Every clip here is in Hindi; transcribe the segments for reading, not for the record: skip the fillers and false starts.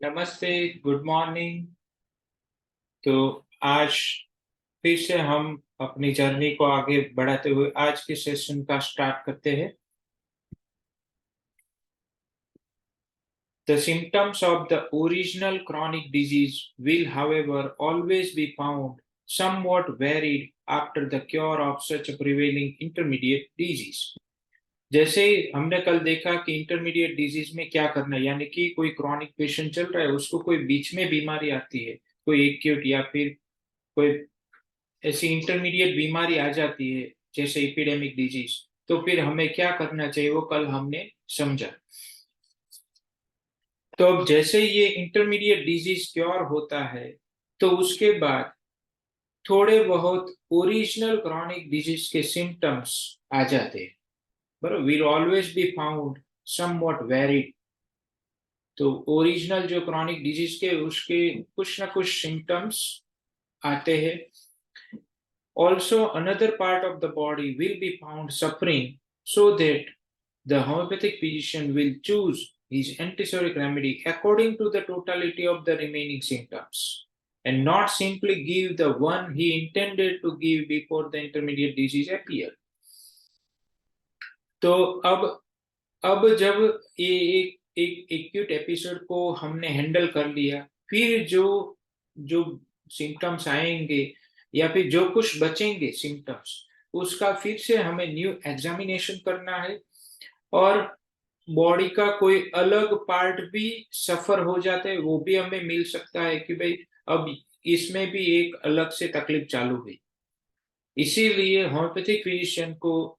नमस्ते, गुड मॉर्निंग। तो आज फिर से हम अपनी जर्नी को आगे बढ़ाते हुए आज के सेशन का स्टार्ट करते हैं। The symptoms of the original chronic disease will, however, always be found somewhat varied after the cure of such a prevailing intermediate disease. जैसे हमने कल देखा कि इंटरमीडिएट डिजीज में क्या करना है, यानी कि कोई क्रॉनिक पेशेंट चल रहा है, उसको कोई बीच में बीमारी आती है, कोई एक्यूट या फिर कोई ऐसी इंटरमीडिएट बीमारी आ जाती है जैसे एपिडेमिक डिजीज, तो फिर हमें क्या करना चाहिए वो कल हमने समझा। तो अब जैसे ये इंटरमीडिएट डिजीज क्योर होता है तो उसके बाद थोड़े बहुत ओरिजिनल क्रॉनिक डिजीज के सिम्टम्स आ जाते हैं, बराबर। Will always be found somewhat varied. तो ओरिजिनल जो क्रॉनिक डिजीज के उसके कुछ ना कुछ सिम्टम्स आते हैं। Also, another part of the body will be found suffering, so that the homeopathic physician will choose his antiseptic remedy according to the totality of the remaining symptoms, and not simply give the one he intended to give before the intermediate disease appear. तो अब जब ये एक एक्यूट एपिसोड को हमने हैंडल कर लिया, फिर जो जो सिम्टम्स आएंगे या फिर जो कुछ बचेंगे सिम्टम्स, उसका फिर से हमें न्यू एग्जामिनेशन करना है। और बॉडी का कोई अलग पार्ट भी सफर हो जाता है, वो भी हमें मिल सकता है कि भाई अब इसमें भी एक अलग से तकलीफ चालू हुई। इसीलिए होम्योपैथिक फिजिशियन को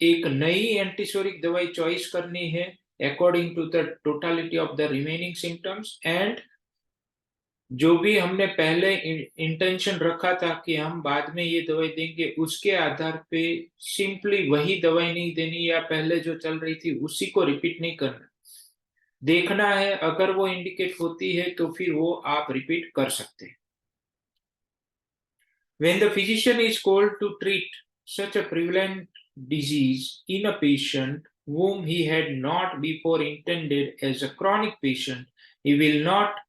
एक नई एंटीसोरिक दवाई चॉइस करनी है according to the totality of the remaining symptoms. And जो भी हमने पहले इंटेंशन रखा था कि हम बाद में ये दवाई देंगे, उसके आधार पे सिंपली वही दवाई नहीं देनी या पहले जो चल रही थी उसी को रिपीट नहीं करना। देखना है, अगर वो इंडिकेट होती है तो फिर वो आप रिपीट कर सकते हैं। When the physician is called to treat such a prevalent disease in a patient whom he had not before intended as a chronic patient, he will not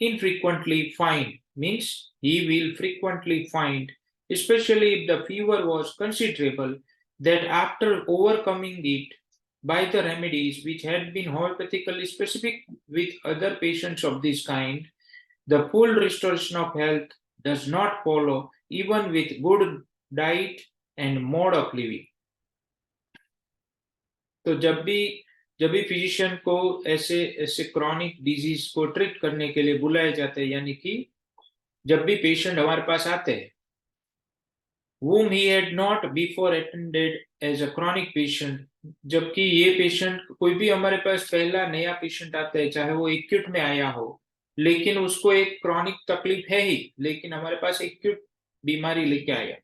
infrequently find, means he will frequently find, especially if the fever was considerable, that after overcoming it by the remedies which had been homeopathically specific with other patients of this kind, the full restoration of health does not follow even with good diet and mode of living. तो जब भी फिजिशियन को ऐसे ऐसे क्रॉनिक डिजीज को ट्रीट करने के लिए बुलाया जाता है, यानी कि जब भी पेशेंट हमारे पास आते हैं whom he had not before attended as a chronic patient, जबकि ये पेशेंट कोई भी हमारे पास पहला नया पेशेंट आता है, चाहे वो एक्यूट में आया हो, लेकिन उसको एक क्रॉनिक तकलीफ है ही, लेकिन हमारे पास एक्यूट बीमारी लेके आया,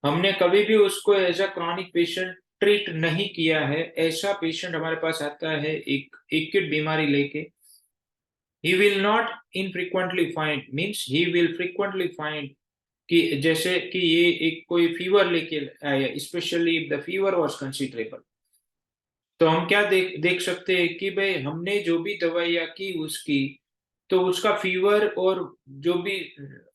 हमने कभी भी उसको as a chronic patient treat नहीं किया है, ऐसा पेशेंट हमारे पास आता है एक एक्यूट बीमारी लेके, he will not infrequently find, means he will frequently find कि जैसे कि ये एक कोई फीवर लेके आया, specially if the fever was considerable, तो हम क्या देख सकते हैं कि भाई हमने जो भी दवाइयाँ की उसकी, तो उसका फीवर और जो भी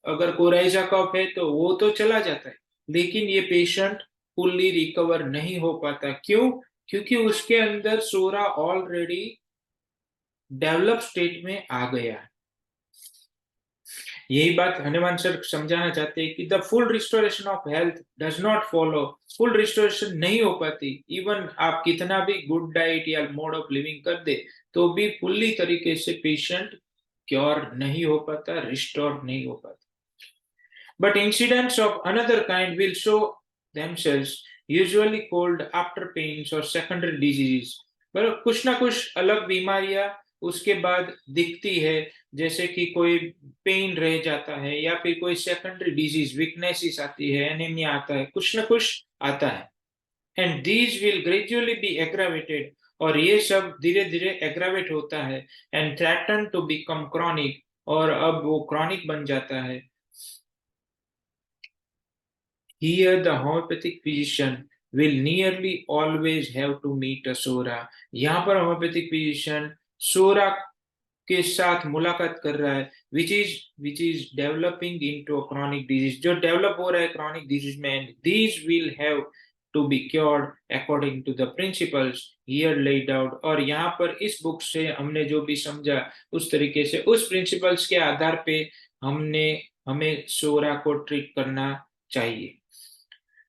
अगर कोराइजा कफ है तो वो तो चला जाता है, लेकिन ये पेशेंट फुल्ली रिकवर नहीं हो पाता। क्यों? क्योंकि उसके अंदर सोरा ऑलरेडी डेवलप स्टेट में आ गया है। यही बात हनुमान सर समझाना चाहते हैं कि the full restoration of health does not follow, full restoration नहीं हो पाती, इवन आप कितना भी गुड डाइट या मोड ऑफ लिविंग कर दे तो भी फुल्ली तरीके से पेशेंट क्योर नहीं हो पाता, रिस्टोर नहीं हो पाता। But incidents of another kind will show themselves, usually called after pains or secondary diseases। पर कुछ ना कुछ अलग बीमारियां उसके बाद दिखती है, जैसे कि कोई पेन रह जाता है या फिर कोई सेकेंडरी डिजीज वीकनेसेस आती है, एनीमिया आता है, कुछ ना कुछ आता है। And these will gradually be aggravated, और ये सब धीरे धीरे एग्रावेट होता है, and threaten to become chronic, और अब वो क्रॉनिक बन जाता है। Here, the homeopathic physician will nearly always have to meet a sora। यहाँ पर होम्योपैथिक फिजिशियन सोरा के साथ मुलाकात कर रहा है, which is developing into a chronic disease, जो डेवलप हो रहा है chronic disease में, and these will have to be cured according to the principles here laid out। और यहाँ पर इस बुक से हमने जो भी समझा उस तरीके से, उस प्रिंसिपल्स के आधार पे हमें सोरा को ट्रीट करना चाहिए।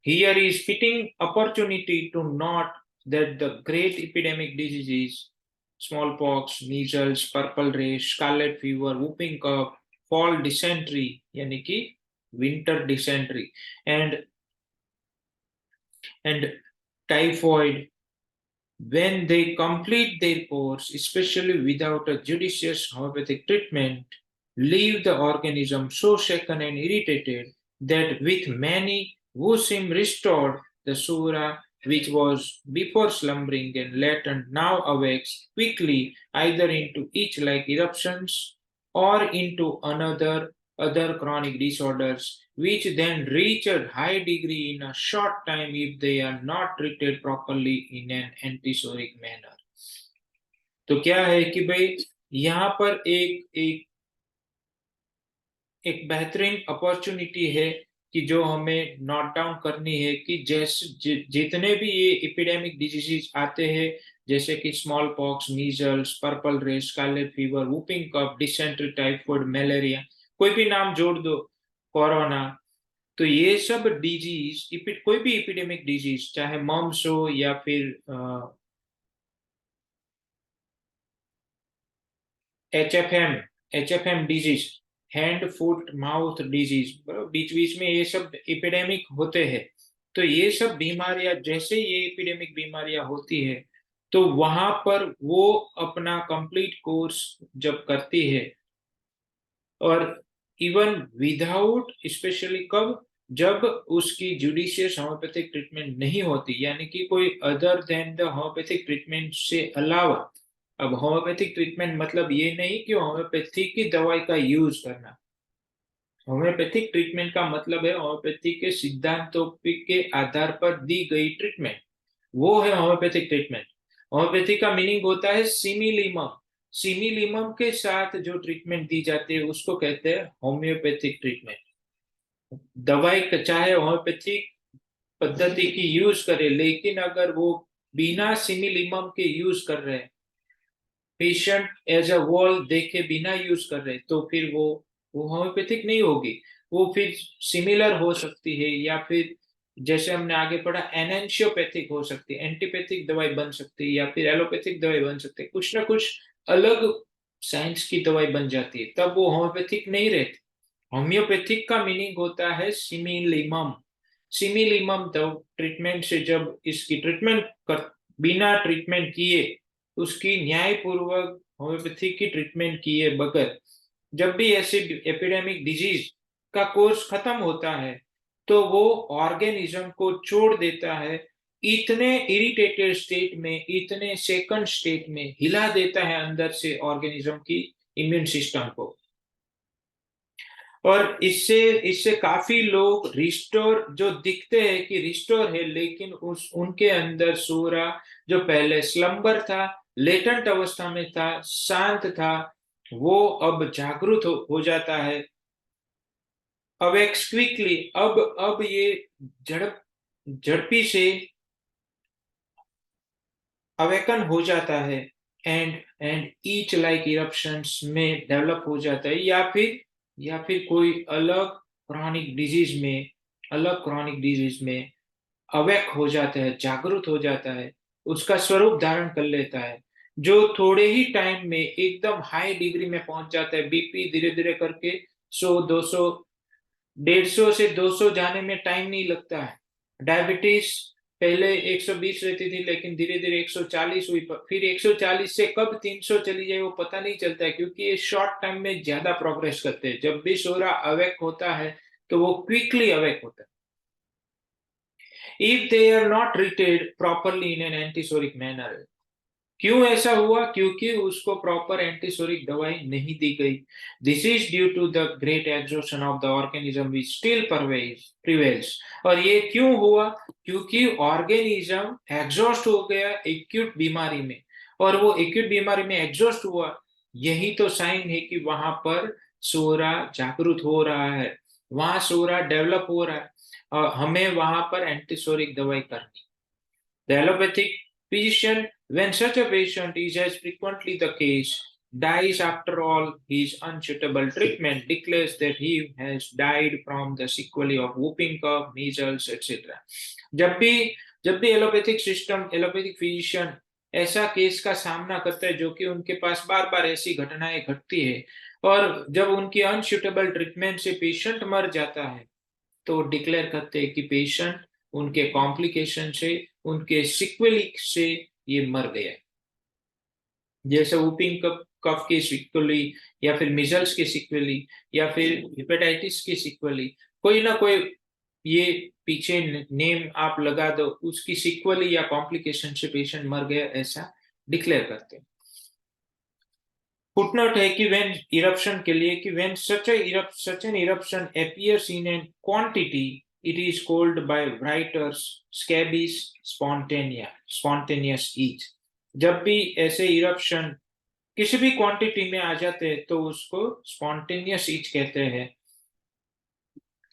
Here is fitting opportunity to note that the great epidemic diseases, smallpox, measles, purple rash, scarlet fever, whooping cough, fall dysentery, यानी कि winter dysentery, and typhoid, when they complete their course, especially without a judicious homeopathic treatment, leave the organism so shaken and irritated that with many who seem restored, the sura which was before slumbering and latent now awakes quickly either into itch-like eruptions or into other chronic disorders, which then reach a high degree in a short time if they are not treated properly in an antisoric manner। तो क्या है कि भाई यहाँ पर एक बेहतरीन अपॉर्चुनिटी है कि जो हमें नोट डाउन करनी है कि जितने भी ये एपिडेमिक डिजीजेस आते हैं, जैसे कि smallpox, measles, purple rash, scarlet fever, whooping cough, dysentery, typhoid, malaria, कोई भी नाम जोड़ दो, कोरोना, तो ये सब डिजीज, कोई भी एपिडेमिक डिजीज, चाहे मम्स हो या फिर HFM disease, hand foot mouth disease, बीच बीच में ये सब एपिडेमिक होते हैं। तो ये सब बीमारियां, जैसे ये एपिडेमिक बीमारियां होती है, तो वहां पर वो अपना कंप्लीट कोर्स जब करती है, और इवन विदाउट, स्पेशली कब, जब उसकी जुडिशियस होम्योपैथिक ट्रीटमेंट नहीं होती, यानी कि कोई other than the homeopathic treatment से अलावा। अब होम्योपैथिक ट्रीटमेंट मतलब ये नहीं कि होम्योपैथी की दवाई का यूज करना। होम्योपैथिक ट्रीटमेंट का मतलब है होम्योपैथी के सिद्धांतों के आधार पर दी गई ट्रीटमेंट, वो है होम्योपैथिक ट्रीटमेंट। होम्योपैथी का मीनिंग होता है सिमिलिमम, सिमिलिमम के साथ जो ट्रीटमेंट दी जाती है उसको कहते हैं होम्योपैथिक ट्रीटमेंट। दवाई चाहे होम्योपैथिक पद्धति की यूज करे, लेकिन अगर वो बिना सिमिलिमम के यूज कर रहे हैं, पेशेंट एज अ वॉल देखे बिना यूज कर रहे, तो फिर वो होम्योपैथिक नहीं होगी, वो फिर सिमिलर हो सकती है, या फिर जैसे हमने आगे पढ़ा एनेंशियोपैथिक हो सकती है, एंटीपैथिक दवाई बन सकती है, या फिर एलोपैथिक दवाई बन सकती है, कुछ ना कुछ अलग साइंस की दवाई बन जाती है, तब वो होम्योपैथिक नहीं रहती। होम्योपैथिक का मीनिंग होता है सिमिलिमम। सिमिलिमम ट्रीटमेंट से जब इसकी ट्रीटमेंट कर, बिना ट्रीटमेंट किए, उसकी न्यायपूर्वक होम्योपैथी की ट्रीटमेंट किए बगैर जब भी ऐसे एपिडेमिक डिजीज का कोर्स खत्म होता है, तो वो ऑर्गेनिज्म को छोड़ देता है, इतने इरिटेटेड स्टेट में, इतने सेकंड स्टेट में हिला देता है अंदर से ऑर्गेनिज्म की इम्यून सिस्टम को। और इससे इससे काफी लोग रिस्टोर, जो दिखते हैं कि रिस्टोर है, लेकिन उनके अंदर सूरा जो पहले स्लम्बर था, लेटेंट अवस्था में था, शांत था, वो अब जागृत हो जाता है, अवेक्स क्विकली। अब ये झड़पी से अवेकन हो जाता है, एंड ईच लाइक इरप्शंस में डेवलप हो जाता है, या फिर कोई अलग क्रॉनिक डिजीज में अवेक हो जाता है, जागरूक हो जाता है, उसका स्वरूप धारण कर लेता है, जो थोड़े ही टाइम में एकदम हाई डिग्री में पहुंच जाता है। बीपी धीरे धीरे करके 100, 200, 150 से 200 जाने में टाइम नहीं लगता है। डायबिटीज पहले 120 रहती थी, लेकिन धीरे धीरे 140 हुई, फिर 140 से कब 300 चली जाए वो पता नहीं चलता है, क्योंकि ये शॉर्ट टाइम में ज्यादा प्रोग्रेस करते हैं। जब भी सोरा अवेक होता है तो वो क्विकली अवेक होता है, if they are not treated properly in an antisoric manner। क्यों ऐसा हुआ? क्योंकि उसको प्रॉपर एंटीसोरिक दवाई नहीं दी गई। This is due to the great exhaustion of the organism which still prevails. और ये क्यों हुआ? क्योंकि ऑर्गेनिज्म एग्जॉस्ट हो गया एक्यूट बीमारी में, और वो एक्यूट बीमारी में एग्जॉस्ट हुआ, यही तो साइन है कि वहां पर सोरा जागृत हो रहा है, वहां सोरा डेवलप हो रहा है, और हमें वहां पर एंटीसोरिक दवाई करनी। The allopathic physician, when such a patient is as frequently the case, dies after all his unsuitable treatment, declares that he has died from the sequelae of whooping cough, measles, etc. जब भी जब भी एलोपैथिक सिस्टम, एलोपैथिक फिजिशियन ऐसा केस का सामना करता है जो कि उनके पास बार बार ऐसी घटनाएं घटती है, और जब उनकी अनसुटेबल ट्रीटमेंट से पेशेंट मर जाता है, तो डिक्लेयर करते हैं कि पेशेंट उनके कॉम्प्लिकेशन से, उनके सिक्वेली से ये मर गया। जैसे वूपिंग कफ कफ की सिक्वेली, या फिर मिजल्स की सिक्वेली, या फिर हेपेटाइटिस की सिक्वेली, कोई ना कोई ये पीछे नेम आप लगा दो, उसकी सिक्वेली या कॉम्प्लिकेशन से पेशेंट मर गया, ऐसा डिक्लेयर करते हैं। फुटनोट है कि व्हेन इरप्शन के लिए कि when such an eruption appears in an quantity, it is called by writers scabies spontaneous itch। जब भी ऐसे इरप्शन किसी भी क्वांटिटी में आ जाते हैं तो उसको स्पॉन्टेनियस इच कहते हैं।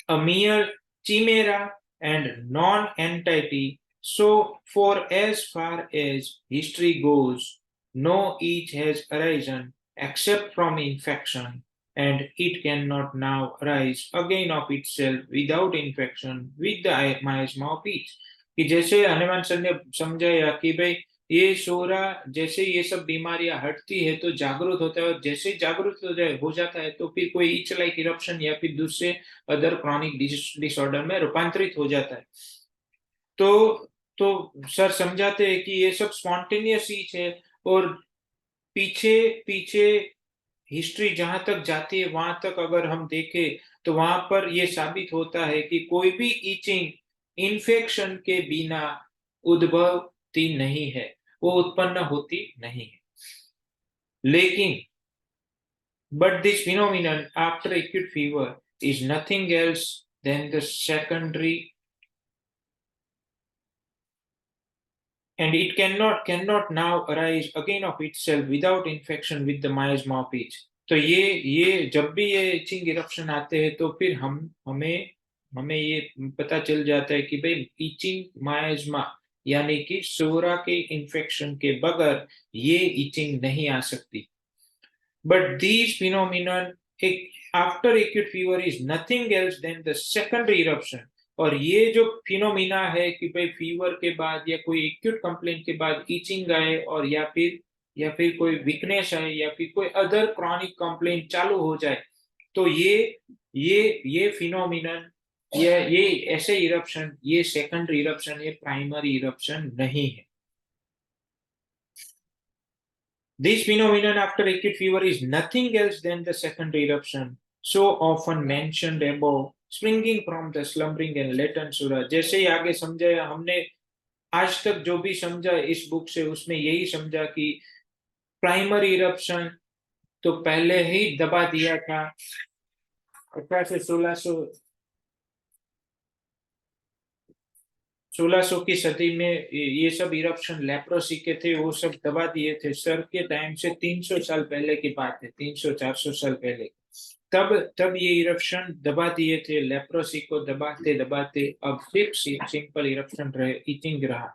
A mere chimera and non-entity, so for as far as history goes, no itch has arisen except from infection, and it cannot now arise again of itself without infection with the miasma of itch। कि जैसे हनुमान सर ने समझाया कि भाई ये सोरा जैसे ये सब बीमारियां हटती है तो जागरूक होता है, और जैसे जागरूक हो जाता है तो फिर कोई ईच लाइक इरप्शन या फिर दूसरे अदर क्रॉनिक डिसऑर्डर में रूपांतरित हो जाता है। तो सर समझाते हैं कि ये सब स्पॉन्टेनियस ईच है, और पीछे पीछे हिस्ट्री जहां तक जाती है वहां तक अगर हम देखें तो वहां पर यह साबित होता है कि कोई भी ईचिंग इन्फेक्शन के बिना उद्भवती नहीं है, वो उत्पन्न होती नहीं है। लेकिन but this phenomenon after acute fever is nothing else than the secondary, and it cannot now arise again of itself without infection with the miasma of itch। तो ये जब भी ये इचिंग इरप्शन आते हैं तो फिर हमें हमें ये पता चल जाता है कि भाई इचिंग माइasma यानी कि सोरा के इन्फेक्शन के बगैर ये इचिंग नहीं आ सकती। But these phenomenon after acute fever is nothing else than the secondary eruption. और ये जो फिनोमिना है कि भाई फीवर के बाद या कोई एक्यूट कंप्लेंट के बाद ईचिंग आए, और या फिर कोई वीकनेस आए, या फिर कोई अदर क्रॉनिक कंप्लेंट चालू हो जाए, तो ये फिनोमिनन, ये ऐसे इरप्शन, ये सेकेंडरी इरप्शन, ये प्राइमरी इरप्शन नहीं है। This phenomenon after acute fever is nothing else than the secondary eruption so often mentioned above, springing from the slumbering and latent sura। जैसे ही आगे समझाया हमने, आज तक जो भी समझा इस बुक से उसमें यही समझा कि प्राइमरी इरप्शन तो पहले ही दबा दिया था 1600 की सदी में। ये सब इरप्शन लेप्रोसी के थे, वो सब दबा दिए थे। सर के टाइम से 300 साल पहले की बात है, 300-400 साल पहले। तब ये इरप्शन दबा दिए थे, लेप्रोसी को दबाते दबाते अब सिर्फ सिंपल इरप्शन रहे, इचिंग रहा।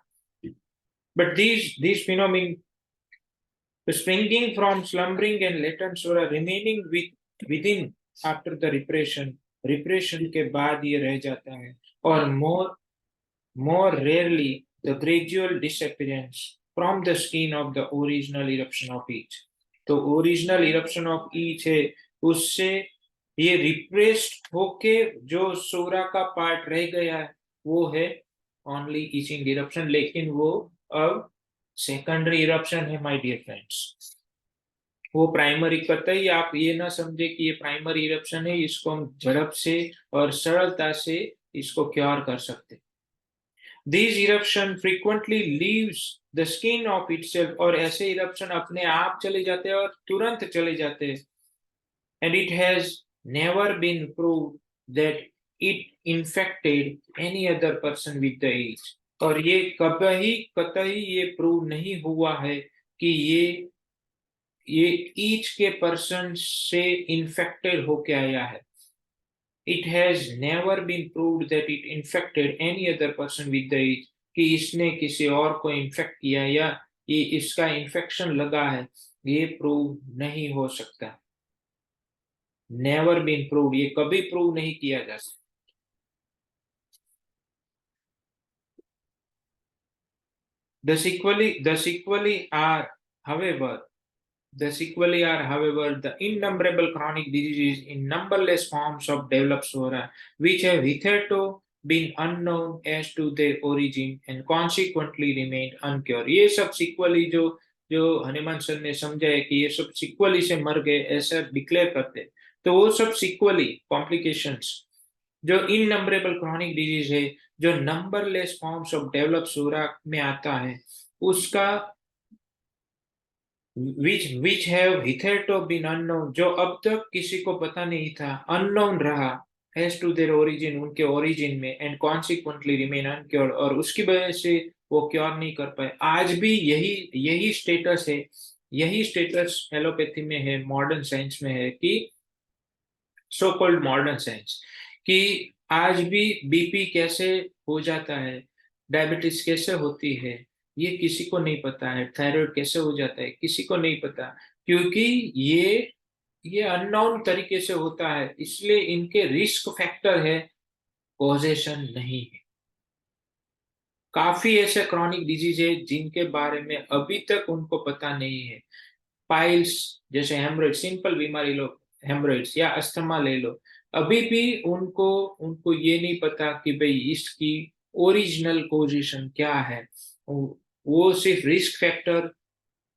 But these phenomena springing from slumbering and latent sora remaining within after the repression के बाद ये रह जाता है, और more rarely the gradual disappearance from the skin of the original eruption of each। तो ओरिजिनल इरप्शन ऑफ ईच है, उससे ये रिप्रेस्ड होके जो सोरा का पार्ट रह गया है वो है ओनली ईचिंग इरप्शन, लेकिन वो अब सेकेंडरी इरप्शन है माय डियर फ्रेंड्स। वो प्राइमरी कतई आप ये ना समझे कि ये प्राइमरी इरप्शन है, इसको हम झड़प से और सरलता से इसको क्योर कर सकते। These eruption frequently leaves the skin of itself, और ऐसे eruption अपने आप चले जाते हैं और तुरंत चले जाते हैं। And it has never been proved that it infected any other person with the itch। और ये कतई ये प्रूव नहीं हुआ है कि ये ये ईच के पर्सन से इन्फेक्टेड होके आया है। It has never been proved that it infected any other person with the itch, कि इसने किसी और को इन्फेक्ट किया या ये इसका इन्फेक्शन लगा है, ये प्रूव नहीं हो सकता। नेवर बीन प्रूव, ये कभी प्रूव नहीं किया जा सकता। However, the sequelae are, however, the innumerable chronic diseases in numberless forms of developed sora, which have hitherto been unknown as to their origin and consequently remained uncured. ये सब sequelae जो जो हनुमान सर ने समझा है कि ये सब sequelae से मर गए ऐसा डिक्लेयर करते हैं, तो वो सब sequelae complications जो इननंबरेबल क्रॉनिक डिजीज है, जो नंबरलेस फॉर्म्स ऑफ डेवलप सोरा में आता है, उसका which have hitherto been unknown, जो अब तक किसी को पता नहीं था, unknown रहा as to their origin, उनके origin में, and consequently remain uncured, और उसकी वजह से वो क्योर नहीं कर पाए। आज भी यही यही स्टेटस है, यही स्टेटस एलोपैथी में है, मॉडर्न साइंस में है, कि सो कॉल्ड मॉडर्न साइंस, कि आज भी बीपी कैसे हो जाता है, डायबिटीज कैसे होती है, ये किसी को नहीं पता है। थायराइड कैसे हो जाता है, किसी को नहीं पता, क्योंकि ये अननोन तरीके से होता है, इसलिए इनके रिस्क फैक्टर है, कॉजेशन नहीं है। काफी ऐसे क्रॉनिक डिजीज है जिनके बारे में अभी तक उनको पता नहीं है। पाइल्स जैसे हेमरोइड, सिंपल बीमारी लो, हेमरोइड्स या अस्थमा ले लो, अभी भी उनको उनको ये नहीं पता कि भाई इसकी ओरिजिनल पोजीशन क्या है। वो सिर्फ रिस्क फैक्टर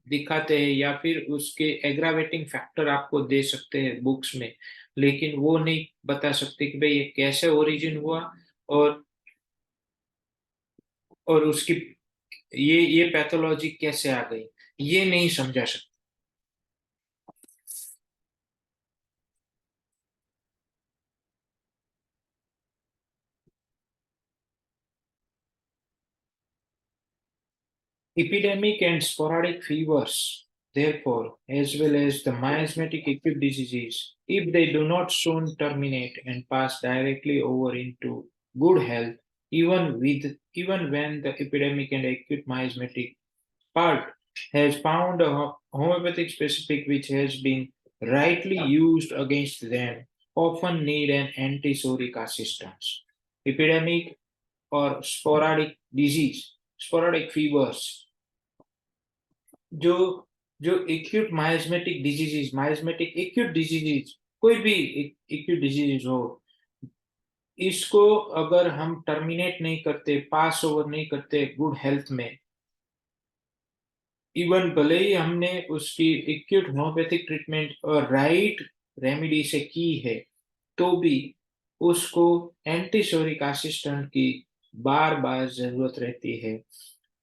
दिखाते हैं या फिर उसके एग्रावेटिंग फैक्टर आपको दे सकते हैं बुक्स में, लेकिन वो नहीं बता सकते कि भाई ये कैसे ओरिजिन हुआ, और उसकी ये पैथोलॉजी कैसे आ गई, ये नहीं समझा सकते। Epidemic and sporadic fevers, therefore, as well as the miasmatic acute diseases, if they do not soon terminate and pass directly over into good health, even when the epidemic and acute miasmatic part has found a homeopathic specific which has been rightly used against them, often need an antisoric assistance. Epidemic or sporadic disease, sporadic fevers, जो जो एक्यूट माइasthmatic डिजीजेज, माइasthmatic एक्यूट डिजीजेज, कोई भी एक्यूट डिजीजेज हो, इसको अगर हम टर्मिनेट नहीं करते, पास ओवर नहीं करते गुड हेल्थ में, इवन भले ही हमने उसकी एक्यूट होम्योपैथिक ट्रीटमेंट और राइट रेमेडी से की है, तो भी उसको एंटीसोरिक असिस्टेंट की बार बार जरूरत रहती है,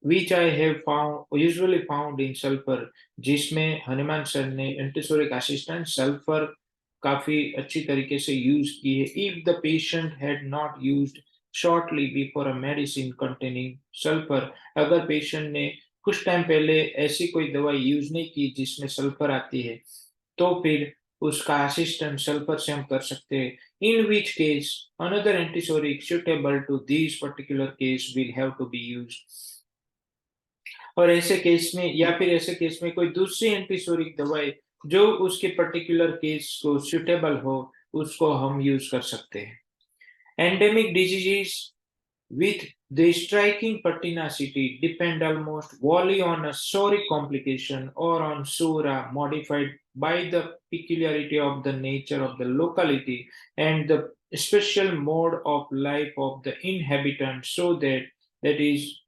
which I have found usually found in sulfur, जिसमें हनुमान सर ने एंटीसोरिक असिस्टेंट सल्फर काफी अच्छी तरीके से यूज की है। If the patient had not used shortly before a medicine containing sulphur, अगर पेशेंट ने कुछ टाइम पहले ऐसी कोई दवाई यूज नहीं की जिसमें सल्फर आती है, तो फिर उसका असिस्टेंट सल्फर से हम कर सकते हैं। In which case another antipsoric suitable to this particular case will have to be used, और ऐसे केस में या फिर ऐसे केस में कोई दूसरी एंटीसोरिक दवाई जो उसके पर्टिकुलर केस को सुटेबल हो, उसको हम यूज कर सकते हैं। Endemic diseases with the striking pertinacity depend almost wholly on a soric complication or on sora modified by the peculiarity of the nature of the locality and the special mode of life of the inhabitant, so that is,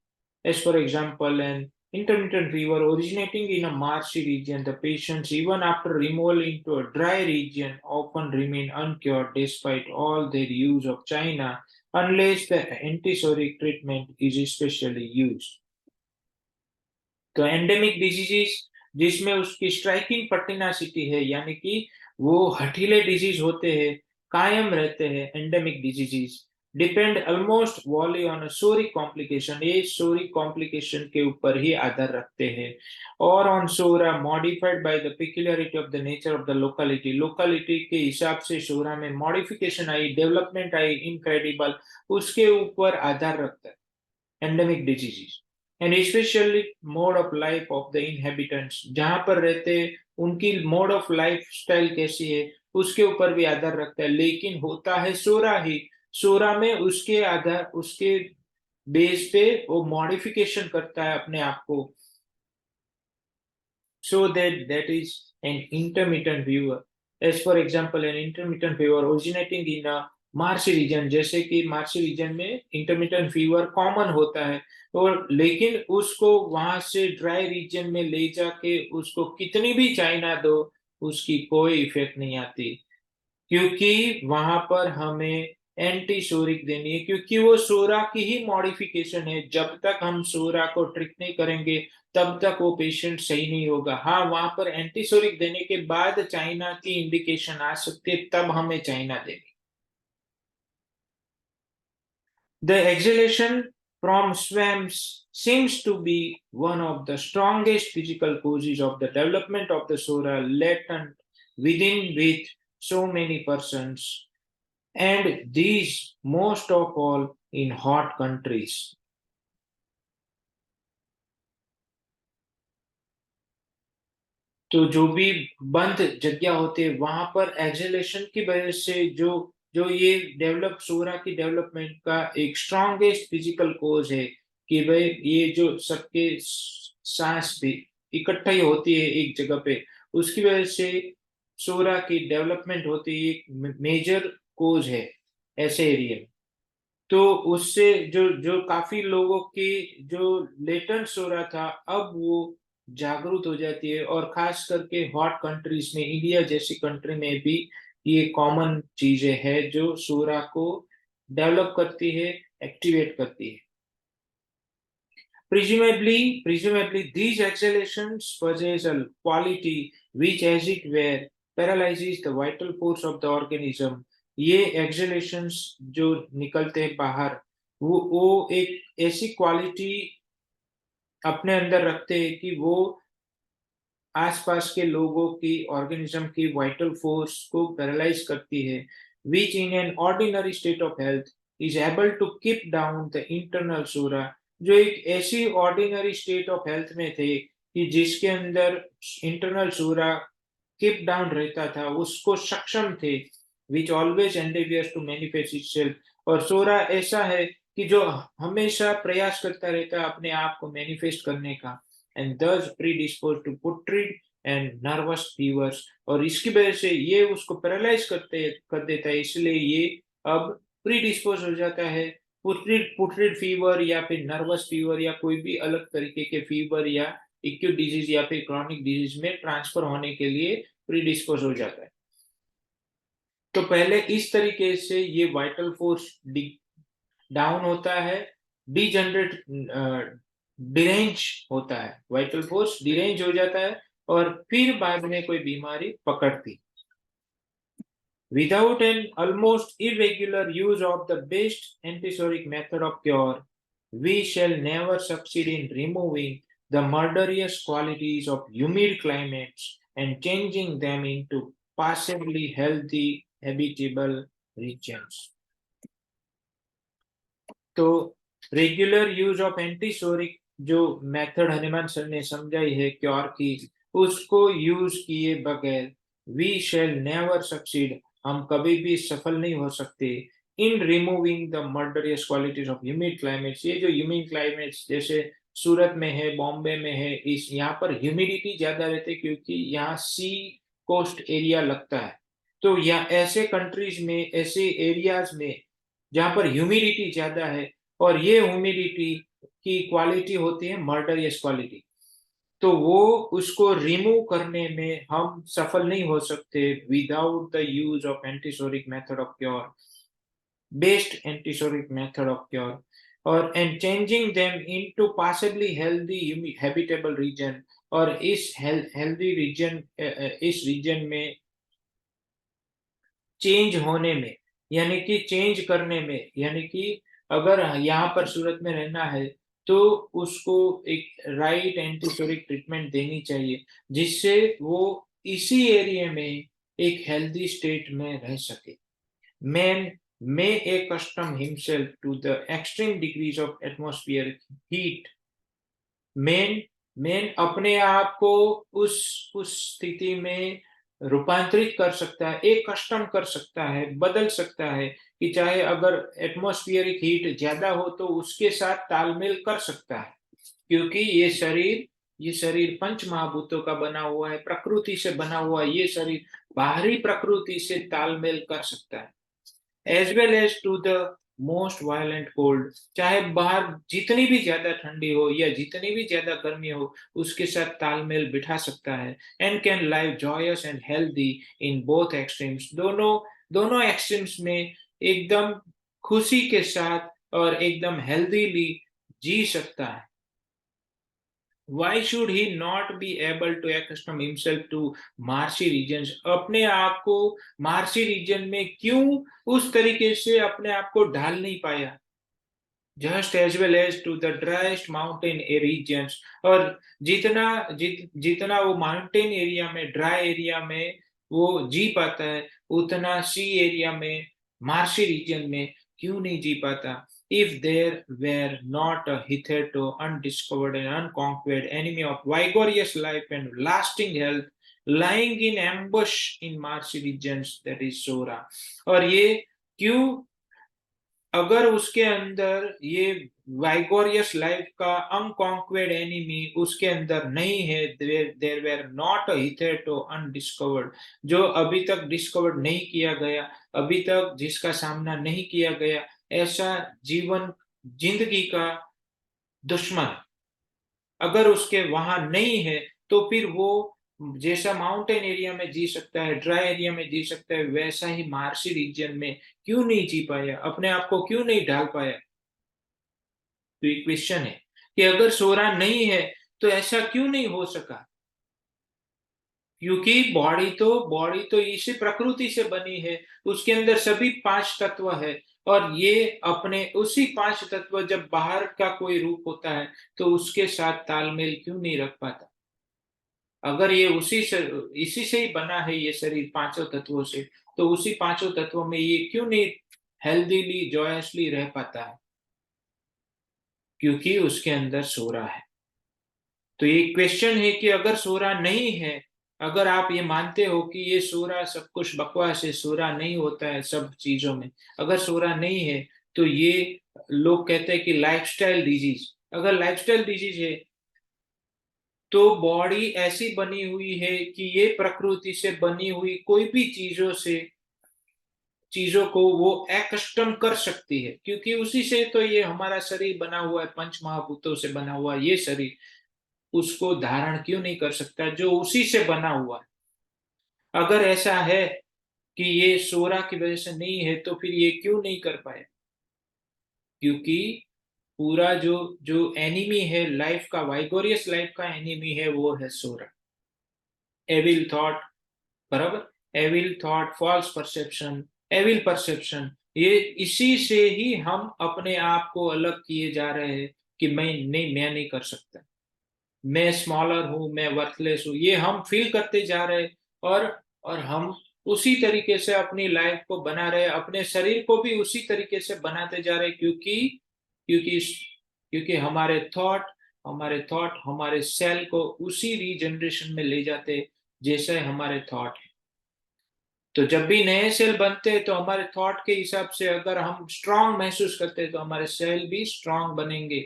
as for example, an intermittent fever originating in a marshy region, the patients, even after removal into a dry region, often remain uncured despite all their use of China, unless the antisoric treatment is especially used. तो एंडेमिक डिजीजेस जिसमें उसकी स्ट्राइकिंग पर्टिनासिटी है, यानी कि वो हठीले डिजीज होते हैं, कायम रहते हैं endemic diseases, depend almost wholly on psoric complication, ये सोरिक कॉम्प्लिकेशन के ऊपर ही आधार रखते हैं, और on psora modified by the peculiarity of the nature of the locality, locality के हिसाब से सोरा में मॉडिफिकेशन आई, डेवलपमेंट आई इनक्रेडिबल, उसके ऊपर आधार रखता है endemic diseases, and specially mode of life of the inhabitants, जहां पर रहते हैं उनकी मोड ऑफ लाइफ स्टाइल कैसी है उसके ऊपर भी आधार रखता है, लेकिन होता है सोरा ही, सोरा में उसके आधार उसके बेस पे वो मॉडिफिकेशन करता है अपने आप को, so that is an intermittent fever. As for example, an intermittent fever originating in a marshy region, जैसे कि मार्सी रीजन में इंटरमिटेंट फीवर कॉमन होता है, और लेकिन उसको वहां से ड्राई रीजन में ले जाके उसको कितनी भी चाइना दो उसकी कोई इफेक्ट नहीं आती, क्योंकि वहां पर हमें एंटी सोरिक देनी है, क्योंकि वो सोरा की ही मॉडिफिकेशन है, जब तक हम सोरा को ट्रीट नहीं करेंगे तब तक वो पेशेंट सही नहीं होगा। हाँ, वहां पर एंटी सोरिक देने के बाद चाइना की इंडिकेशन आ सकती है, तब हमें चाइना देनी। The exhalation from swamps seems to be one of the strongest physical causes of the development of the sora latent within with so many persons, and these most of all in hot countries. तो जो भी बंद जगह होते हैं वहां पर एक्सेलेशन की वजह से जो जो ये डेवलप सोरा की डेवलपमेंट का एक स्ट्रॉन्गेस्ट फिजिकल कोज है कि भाई ये जो सबके सांस भी इकट्ठा ही होती है एक जगह पे, उसकी वजह से सोरा की डेवलपमेंट होती है, एक मेजर कोज है ऐसे एरिया में। तो उससे जो जो काफी लोगों की जो लेटेंट सोरा था अब वो जागरूक हो जाती है, और खास करके हॉट कंट्रीज में, इंडिया जैसी कंट्री में भी ये कॉमन चीजें हैं जो सोरा को डेवलप करती है, एक्टिवेट करती है। Presumably, these exhalations possess a quality which, as it were, paralyzes the vital force of the organism. ये exhalations जो निकलते हैं बाहर, वो एक ऐसी क्वालिटी अपने अंदर रखते हैं कि वो आसपास के लोगों की ऑर्गेनिज्म की वाइटल फोर्स को पैरालाइज करती है, which in an ordinary state of health is able to keep down the internal psora, जो एक ऐसी ऑर्डिनरी स्टेट ऑफ हेल्थ में थे कि जिसके अंदर इंटरनल सोरा कीप डाउन रहता था, उसको सक्षम थे, which always endeavours to manifest itself, और सोरा ऐसा है कि जो हमेशा प्रयास करता रहता है अपने आप को मैनिफेस्ट करने का, and thus predisposed to putrid and nervous fevers, और इसकी वजह से ये उसको पैरालाइज कर देता है, इसलिए ये अब प्रीडिस्पोज हो जाता है पुट्रिड फीवर या फिर नर्वस फीवर या कोई भी अलग तरीके के फीवर या एक्यूट डिजीज या फिर क्रॉनिक डिजीज में ट्रांसफर होने के लिए प्रीडिस्पोज हो जाता है। तो पहले इस तरीके से ये वाइटल फोर्स डाउन होता है, डिजनरेट डिरेंज होता है, वाइटल फोर्स डिरेंज हो जाता है, और फिर बाद में कोई बीमारी पकड़ती। Without an almost irregular use of the best antisoric method of cure, we shall never succeed in removing the murderous qualities of humid climates and changing them into passively healthy habitable regions. तो रेगुलर यूज ऑफ एंटीसोरिक जो मेथड हनुमान सर ने समझाई है क्योर की, उसको यूज किए बगैर वी शैल नेवर सक्सीड, हम कभी भी सफल नहीं हो सकते in removing the murderous qualities of humid climates. ये जो ह्यूमिड क्लाइमेट्स जैसे सूरत में है, बॉम्बे में है, इस यहाँ पर ह्यूमिडिटी ज्यादा रहती है क्योंकि यहाँ सी कोस्ट एरिया लगता है। तो यहाँ ऐसे कंट्रीज में, ऐसे एरियाज में जहां पर ह्यूमिडिटी ज्यादा है, और ये ह्यूमिडिटी की क्वालिटी होती है मर्डरियस क्वालिटी, तो वो उसको रिमूव करने में हम सफल नहीं हो सकते without the use of antipsoric method of cure, best antipsoric method of cure, और and changing them into possibly healthy habitable region, और इस हेल्दी रीजन, इस रीजन में चेंज होने में यानी कि चेंज करने में, यानी कि अगर यहाँ पर सूरत में रहना है तो उसको एक राइट एंटीसोरिक ट्रीटमेंट देनी चाहिए, जिससे वो इसी एरिया में एक हेल्दी स्टेट में रह सके। Man may accustom himself to the extreme degrees of atmospheric heat। Man man अपने आप को उस स्थिति में रूपांतरित कर सकता है, एक कस्टम कर सकता है, बदल सकता है कि चाहे अगर एटमॉस्फेरिक हीट ज्यादा हो तो उसके साथ तालमेल कर सकता है, क्योंकि ये शरीर पंच महाभूतों का बना हुआ है, प्रकृति से बना हुआ ये शरीर बाहरी प्रकृति से तालमेल कर सकता है। As well as to the most violent cold, चाहे बाहर जितनी भी ज्यादा ठंडी हो या जितनी भी ज्यादा गर्मी हो, उसके साथ तालमेल बिठा सकता है। And can live joyous and healthy in both extremes, दोनों दोनों एक्सट्रीम्स में एकदम खुशी के साथ और एकदम हेल्दीली जी सकता है। Why should he not be able to accustom himself to marshy regions? अपने आप को मार्सी रीजन में क्यों उस तरीके से अपने आप को ढाल नहीं पाया? Just as well as to the driest mountain regions, और जितना वो माउंटेन एरिया में, ड्राई एरिया में वो जी पाता है, उतना सी एरिया में, मार्शी रीजन में क्यों नहीं जी पाता? If there were not a hitherto undiscovered and unconquered enemy of vigorous life and lasting health lying in ambush in marshy regions, that is Sora। और ये क्यों, अगर उसके अंदर ये वाइगोरियस लाइफ का अनकॉन्क्वेड एनिमी उसके अंदर नहीं है, देयर वेर नॉट हिथेरटो अनडिस्कवर्ड, जो अभी तक डिस्कवर्ड नहीं किया गया, अभी तक जिसका सामना नहीं किया गया, ऐसा जीवन जिंदगी का दुश्मन अगर उसके वहां नहीं है, तो फिर वो जैसा माउंटेन एरिया में जी सकता है, ड्राई एरिया में जी सकता है, वैसा ही मार्शी रीजन में क्यों नहीं जी पाया, अपने आप को क्यों नहीं ढाल पाया? तो ये क्वेश्चन है कि अगर सोरा नहीं है तो ऐसा क्यों नहीं हो सका? क्योंकि बॉडी तो इसी प्रकृति से बनी है, उसके अंदर सभी पांच तत्व है, और ये अपने उसी पांच तत्व जब बाहर का कोई रूप होता है तो उसके साथ तालमेल क्यों नहीं रख पाता? अगर ये इसी से ही बना है ये शरीर पांचों तत्वों से, तो उसी पांचों तत्वों में ये क्यों नहीं हेल्दीली जॉयसली रह पाता है? क्योंकि उसके अंदर सोरा है। तो ये क्वेश्चन है कि अगर सोरा नहीं है, अगर आप ये मानते हो कि ये सोरा सब कुछ बकवास है, सोरा नहीं होता है सब चीजों में, अगर सोरा नहीं है तो ये लोग कहते हैं कि लाइफस्टाइल डिजीज, अगर लाइफस्टाइल डिजीज है तो बॉडी ऐसी बनी हुई है कि ये प्रकृति से बनी हुई कोई भी चीजों को वो एकस्टम कर सकती है, क्योंकि उसी से तो ये हमारा शरीर बना हुआ है, पंच महाभूतों से बना हुआ ये शरीर उसको धारण क्यों नहीं कर सकता जो उसी से बना हुआ है? अगर ऐसा है कि ये सोरा की वजह से नहीं है तो फिर ये क्यों नहीं कर पाए? क्योंकि पूरा जो जो एनिमी है लाइफ का, वाइगोरियस लाइफ का एनिमी है, वो है सोरा। एविल थॉट, बराबर, evil thought, false perception, evil perception, ये इसी से ही हम अपने आप को अलग किए जा रहे हैं कि मैं नहीं कर सकता, मैं स्मॉलर हूं, मैं वर्थलेस हूं, ये हम फील करते जा रहे हैं। और हम उसी तरीके से अपनी लाइफ को बना रहे हैं, अपने शरीर को भी उसी तरीके से बनाते जा रहे हैं, क्योंकि क्योंकि हमारे थॉट हमारे सेल को उसी रीजनरेशन में ले जाते हैं जैसे हमारे थॉट है। तो जब भी नए सेल बनते हैं तो हमारे थॉट के हिसाब से अगर हम स्ट्रांग महसूस करते हैं तो हमारे सेल भी स्ट्रांग बनेंगे,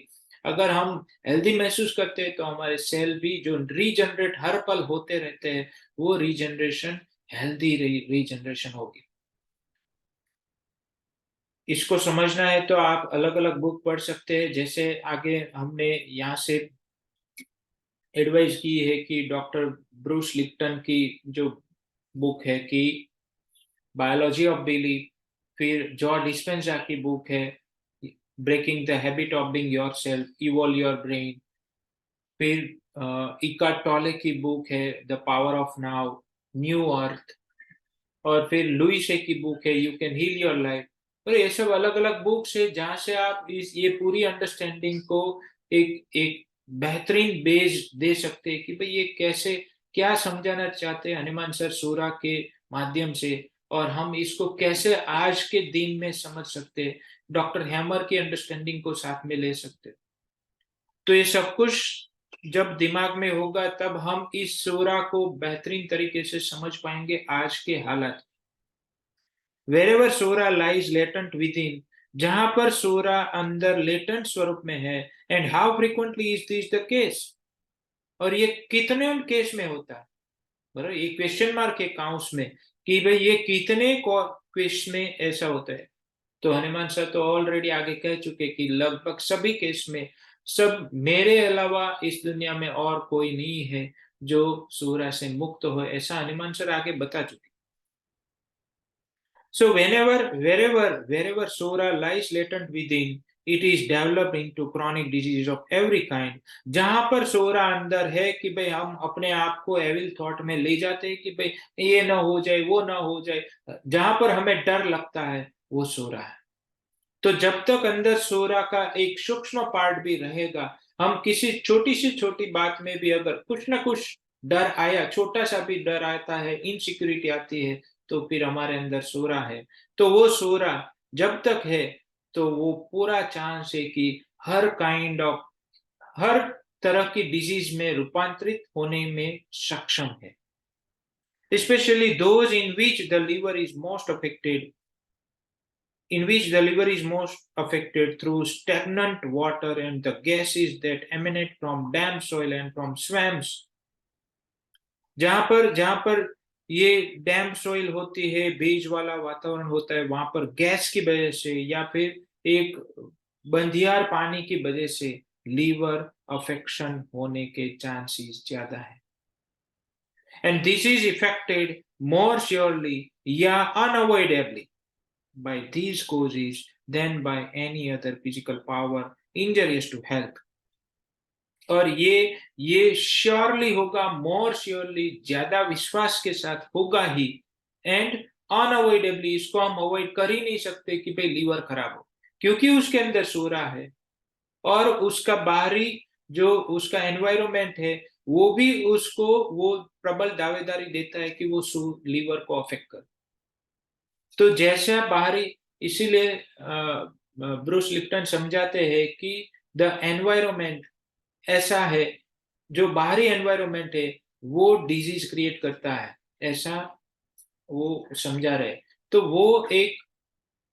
अगर हम हेल्दी महसूस करते हैं तो हमारे सेल भी जो रीजनरेट हर पल होते रहते हैं, वो रीजनरेशन हेल्दी रीजनरेशन होगी। इसको समझना है तो आप अलग अलग बुक पढ़ सकते हैं, जैसे आगे हमने यहाँ से एडवाइस की है कि डॉक्टर ब्रूस लिप्टन की जो बुक है कि बायोलॉजी ऑफ बिलीफ, फिर जॉर्ज डिस्पेंजा की बुक है breaking the habit of being yourself, evolve your brain, फिर इकार्ट टोले की बुक है the power of now, new earth, और फिर लुइसे की बुक है you can heal your life. और ये सब अलग अलग बुक्स है जहां से आप इस ये पूरी अंडरस्टैंडिंग को एक एक बेहतरीन बेस दे सकते हैं कि भाई ये कैसे क्या समझाना चाहते हैं हनुमान सर सूरा के माध्यम से, और हम इसको कैसे आज के दिन में समझ सकते हैं, डॉक्टर हैमर की अंडरस्टैंडिंग को साथ में ले सकते हैं। तो ये सब कुछ जब दिमाग में होगा तब हम इस सूरा को बेहतरीन तरीके से समझ पाएंगे आज के हालात। Wherever psora lies latent within, जहां पर सोरा अंदर लेटेंट स्वरूप में है, and how frequently is this the case, और ये कितने केस में होता है, बराबर, ये क्वेश्चन मार्क है काउंट्स में कि भाई ये कितने केस में ऐसा होता है। तो हनुमान सर तो ऑलरेडी आगे कह चुके कि लगभग सभी केस में, सब मेरे अलावा इस दुनिया में और कोई नहीं है जो सूरा से मुक्त हो, ऐसा हनुमान सर आगे बता चुके। So wherever Sora lies latent within, it is developed into chronic diseases of every kind. जहां पर सोरा अंदर है कि भाई हम अपने आप को एविल थॉट में ले जाते हैं कि भाई ये ना हो जाए वो ना हो जाए, जहां पर हमें डर लगता है वो सोरा है। तो जब तक अंदर सोरा का एक सूक्ष्म पार्ट भी रहेगा, हम किसी छोटी सी छोटी बात में भी अगर कुछ ना कुछ डर आया, छोटा सा भी डर आता है, इनसिक्योरिटी आती है, तो फिर हमारे अंदर सोरा है। तो वो सोरा जब तक है तो वो पूरा चांस है कि हर काइंड ऑफ, हर तरह की डिजीज में रूपांतरित होने में सक्षम है, specially those in which the liver is most affected, in which the liver is most affected through stagnant water and the gases that emanate from damp soil and from swamps। जहां पर ये डैम्प सॉइल होती है, बीज वाला वातावरण होता है, वहां पर गैस की वजह से या फिर एक बंधियार पानी की वजह से लीवर अफेक्शन होने के चांसेस ज्यादा है। And this is affected more surely या अनअवॉइडेबली by these causes than by any other physical power injurious to health। और ये श्योरली होगा, मोर श्योरली, ज्यादा विश्वास के साथ होगा ही, एंड अनअवॉइडेबली, इसको हम अवॉइड कर ही नहीं सकते कि भाई लीवर खराब हो, क्योंकि उसके अंदर सोरा है और उसका बाहरी जो उसका एनवायरमेंट है वो भी उसको वो प्रबल दावेदारी देता है कि वो लीवर को अफेक्ट कर। तो जैसा बाहरी, इसीलिए ब्रूस लिप्टन समझाते हैं कि द एनवायरमेंट ऐसा है, जो बाहरी एनवायरमेंट है वो डिजीज क्रिएट करता है, ऐसा वो समझा रहे। तो वो एक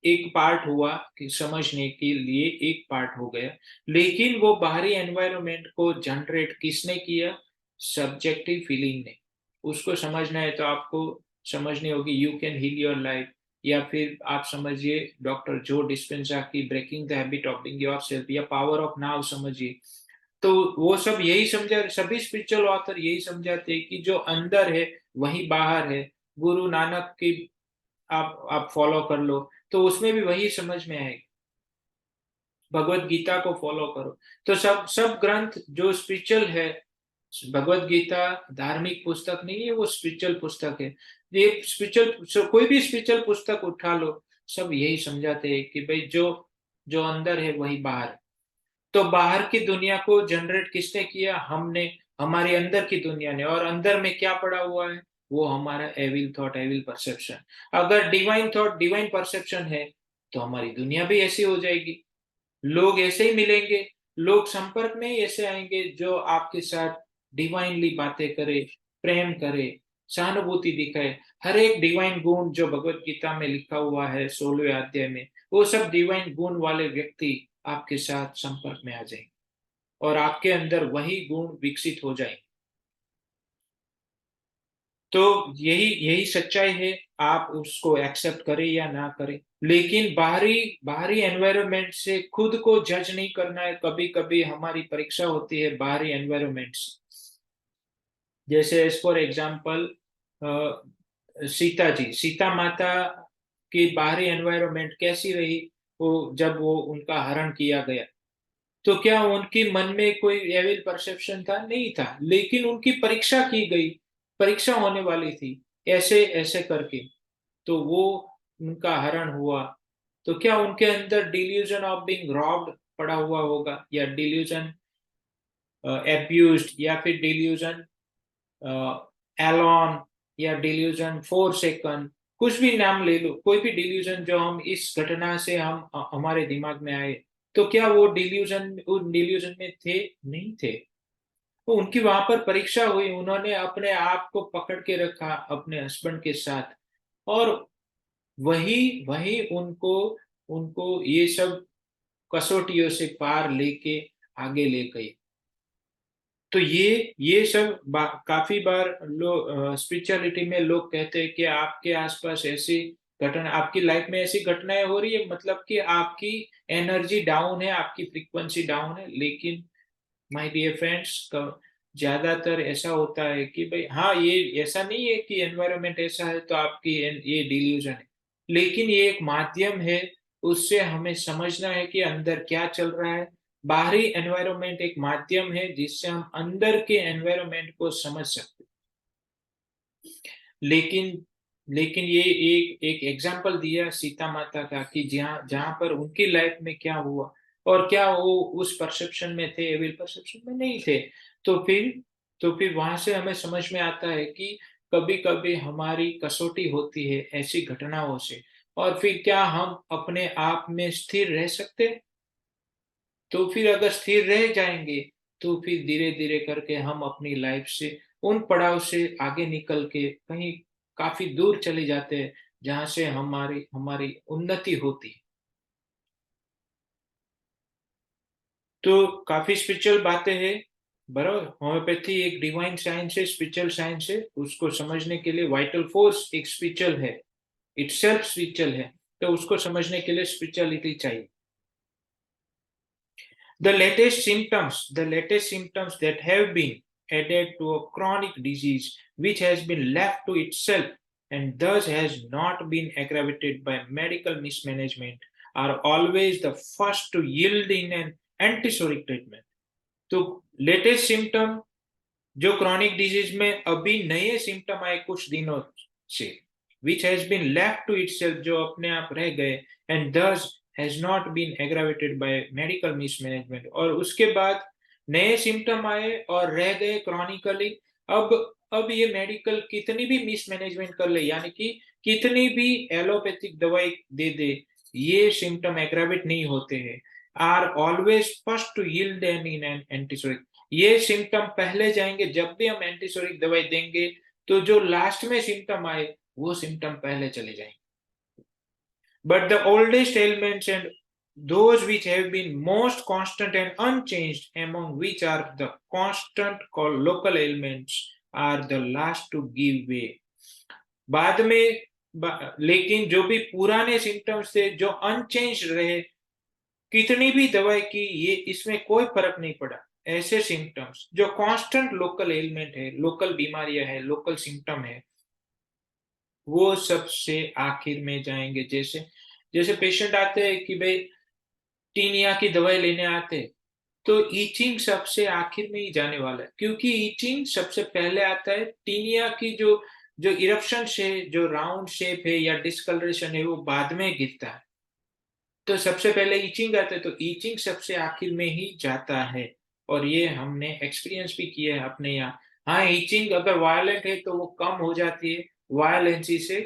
एक पार्ट हुआ कि समझने के लिए एक पार्ट हो गया, लेकिन वो बाहरी एनवायरमेंट को जनरेट किसने किया, सब्जेक्टिव फीलिंग ने। उसको समझना है तो आपको समझनी होगी you can heal your life, या फिर आप समझिए डॉक्टर जो डिस्पेंजा की breaking the habit of being yourself, या पावर ऑफ नाउ समझिए। तो वो सब यही समझा, सभी स्पिरिचुअल ऑथर यही समझाते हैं कि जो अंदर है वही बाहर है। गुरु नानक की आप फॉलो कर लो तो उसमें भी वही समझ में आएगी, भगवत गीता को फॉलो करो। तो सब सब ग्रंथ जो स्पिरिचुअल है, भगवत गीता धार्मिक पुस्तक नहीं है, वो स्पिरिचुअल पुस्तक है। ये स्पिरिचुअल, कोई भी स्पिरिचुअल पुस्तक उठा लो, सब यही समझाते हैं कि भाई जो जो अंदर है वही बाहर है। तो बाहर की दुनिया को जनरेट किसने किया, हमने, हमारे अंदर की दुनिया ने। और अंदर में क्या पड़ा हुआ है, वो हमारा एविल थॉट, एविल परसेप्शन। अगर डिवाइन थॉट, डिवाइन परसेप्शन है तो हमारी दुनिया भी ऐसी हो जाएगी, लोग ऐसे ही मिलेंगे, लोग संपर्क में ही ऐसे आएंगे जो आपके साथ डिवाइनली बातें करे, प्रेम करे, सहानुभूति दिखाए। हर एक डिवाइन गुण जो भगवत गीता में लिखा हुआ है 16वें अध्याय में, वो सब डिवाइन गुण वाले व्यक्ति आपके साथ संपर्क में आ जाएंगे और आपके अंदर वही गुण विकसित हो जाएंगे। तो यही यही सच्चाई है, आप उसको एक्सेप्ट करें या ना करें। लेकिन बाहरी बाहरी एनवायरनमेंट से खुद को जज नहीं करना है। कभी कभी हमारी परीक्षा होती है बाहरी एनवायरनमेंट से, जैसे as for example Sita ji, Sita माता की बाहरी एनवायरनमेंट कैसी रही, वो जब वो उनका हरण किया गया, तो क्या उनकी मन में कोई एविल परसेप्शन था, नहीं था, लेकिन उनकी परीक्षा की गई, परीक्षा होने वाली थी, ऐसे ऐसे करके। तो वो उनका हरण हुआ, तो क्या उनके अंदर डिल्यूजन ऑफ बीइंग रॉब्ड पड़ा हुआ होगा, या डिल्यूजन एब्यूज्ड, या फिर डिल्यूजन एलॉन, या डिल्यूजन फोर सेकंड, कुछ भी नाम ले लो, कोई भी डिल्यूजन जो हम इस घटना से हम हमारे दिमाग में आए, तो क्या वो डिल्यूजन उन डिल्यूजन में थे? नहीं थे। तो उनकी वहां पर परीक्षा हुई, उन्होंने अपने आप को पकड़ के रखा अपने हस्बैंड के साथ, और वही वही उनको उनको ये सब कसौटियों से पार लेके आगे ले गई। तो ये सब काफी बार लोग स्पिरिचुअलिटी में लोग कहते हैं कि आपके आसपास ऐसी घटना, आपकी लाइफ में ऐसी घटनाएं हो रही है, मतलब कि आपकी एनर्जी डाउन है, आपकी फ्रीक्वेंसी डाउन है। लेकिन माय डियर फ्रेंड्स, ज्यादातर ऐसा होता है कि भाई हाँ, ये ऐसा नहीं है कि एनवायरनमेंट ऐसा है तो आपकी ये डिल्यूजन है, लेकिन ये एक माध्यम है, उससे हमें समझना है कि अंदर क्या चल रहा है। बाहरी एनवायरनमेंट एक माध्यम है जिससे हम अंदर के एनवायरनमेंट को समझ सकते हैं। लेकिन लेकिन ये एक एक एग्जाम्पल दिया सीता माता का, कि जहाँ जहाँ पर उनकी लाइफ में क्या हुआ, और क्या वो उस परसेप्शन में थे, एविल परसेप्शन में नहीं थे। तो फिर तो फिर वहां से हमें समझ में आता है कि कभी कभी हमारी कसौटी होती है ऐसी घटनाओं से, और फिर क्या हम अपने आप में स्थिर रह सकते हैं? तो फिर अगर स्थिर रह जाएंगे, तो फिर धीरे धीरे करके हम अपनी लाइफ से, उन पड़ाव से आगे निकल के कहीं काफी दूर चले जाते हैं, जहां से हमारी हमारी उन्नति होती है। तो काफी स्पिरिचुअल बातें हैं, बराबर। होम्योपैथी एक डिवाइन साइंस है, स्पिरिचुअल साइंस है, उसको समझने के लिए वाइटल फोर्स एक स्पिरिचुअल है, इटसेल्फ स्पिरिचुअल है, तो उसको समझने के लिए स्पिरिचुअलिटी चाहिए। The latest symptoms that have been added to a chronic disease which has been left to itself and thus has not been aggravated by medical mismanagement are always the first to yield in an antipsychotic treatment. तो लेटेस्ट सिम्टम जो क्रॉनिक डिजीज में अभी नए सिम्टम आए कुछ दिनों से, which has been left to itself, जो अपने आप रह गए, and this has not been aggravated by medical mismanagement, और उसके बाद नए सिम्टम आए और रह गए क्रॉनिकली। अब ये मेडिकल कितनी भी मिसमैनेजमेंट कर ले, यानी कि कितनी भी एलोपैथिक दवाई दे दे, ये सिम्टम एग्रावेट नहीं होते हैं, are always first to yield an in an antipsoric. ये सिम्टम पहले जाएंगे, जब भी हम एंटीसोरिक दवाई देंगे तो जो लास्ट में सिम्टम आए वो सिम्टम पहले चले जाएंगे। But the oldest elements and those which have been most constant and unchanged, among which are the constant called local ailments, are the last to give way. बाद में लेकिन जो भी पुराने सिम्टम्स थे जो अनचेंज रहे, कितनी भी दवाई की ये इसमें कोई फर्क नहीं पड़ा, ऐसे सिम्टम्स जो कांस्टेंट लोकल एलिमेंट है, लोकल बीमारियां है, लोकल सिम्टम है, वो सबसे आखिर में जाएंगे। जैसे जैसे पेशेंट आते हैं कि भाई टीनिया की दवाई लेने आते हैं, तो ईचिंग सबसे आखिर में ही जाने वाला है, क्योंकि ईचिंग सबसे पहले आता है। टीनिया की जो जो इरप्शन से जो राउंड शेप है या डिस्कलरेशन है वो बाद में गिरता है, तो सबसे पहले ईचिंग आता है, तो ईचिंग सबसे आखिर में ही जाता है। और ये हमने एक्सपीरियंस भी किया है अपने यहाँ। हाँ, ईचिंग अगर वायलेंट है तो वो कम हो जाती है, वायलेंसी से